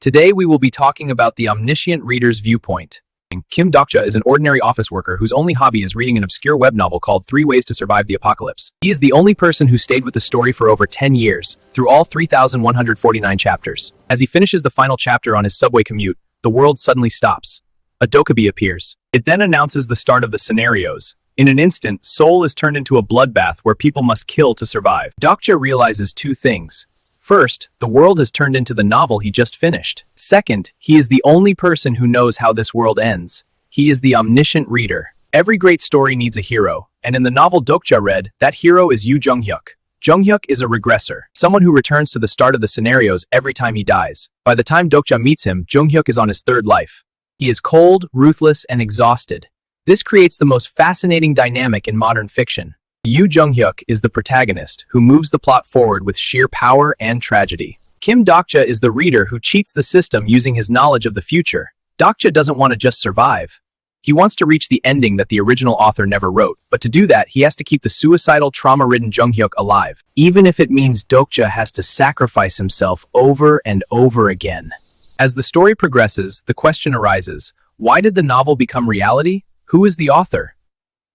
Today we will be talking about the omniscient reader's viewpoint. Kim Dokja is an ordinary office worker whose only hobby is reading an obscure web novel called 3 Ways to Survive the Apocalypse. He is the only person who stayed with the story for over 10 years, through all 3,149 chapters. As he finishes the final chapter on his subway commute, the world suddenly stops. A Dokkaebi appears. It then announces the start of the scenarios. In an instant, Seoul is turned into a bloodbath where people must kill to survive. Dokja realizes two things. First, the world has turned into the novel he just finished. Second, he is the only person who knows how this world ends. He is the omniscient reader. Every great story needs a hero, and in the novel Dokja read, that hero is Yoo Jung-hyuk. Jung-hyuk is a regressor, someone who returns to the start of the scenarios every time he dies. By the time Dokja meets him, Jung-hyuk is on his third life. He is cold, ruthless, and exhausted. This creates the most fascinating dynamic in modern fiction. Yoo Jung-hyuk is the protagonist, who moves the plot forward with sheer power and tragedy. Kim Dokja is the reader who cheats the system using his knowledge of the future. Dokja doesn't want to just survive. He wants to reach the ending that the original author never wrote, but to do that, he has to keep the suicidal, trauma-ridden Jung-hyuk alive, even if it means Dokja has to sacrifice himself over and over again. As the story progresses, the question arises, why did the novel become reality? Who is the author?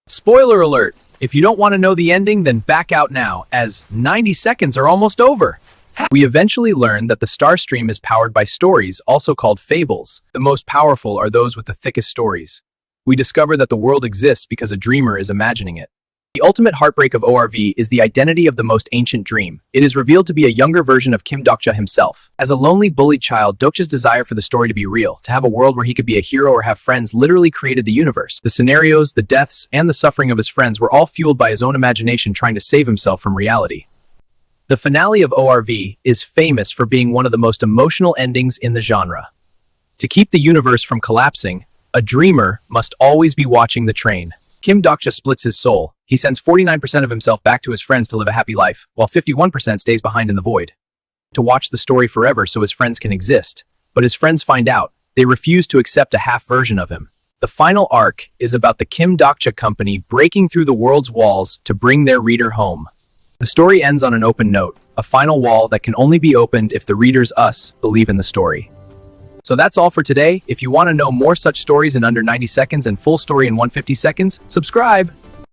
Spoiler alert! If you don't want to know the ending, then back out now, as 90 seconds are almost over. We eventually learn that the star stream is powered by stories, also called fables. The most powerful are those with the thickest stories. We discover that the world exists because a dreamer is imagining it. The ultimate heartbreak of ORV is the identity of the most ancient dream. It is revealed to be a younger version of Kim Dokja himself. As a lonely, bullied child, Dokja's desire for the story to be real, to have a world where he could be a hero or have friends, literally created the universe. The scenarios, the deaths, and the suffering of his friends were all fueled by his own imagination trying to save himself from reality. The finale of ORV is famous for being one of the most emotional endings in the genre. To keep the universe from collapsing, a dreamer must always be watching the train. Kim Dokja splits his soul. He sends 49% of himself back to his friends to live a happy life, while 51% stays behind in the void. To watch the story forever so his friends can exist. But his friends find out. They refuse to accept a half version of him. The final arc is about the Kim Dokja company breaking through the world's walls to bring their reader home. The story ends on an open note, a final wall that can only be opened if the readers, us, believe in the story. So that's all for today. If you want to know more such stories in under 90 seconds and full story in 150 seconds, subscribe!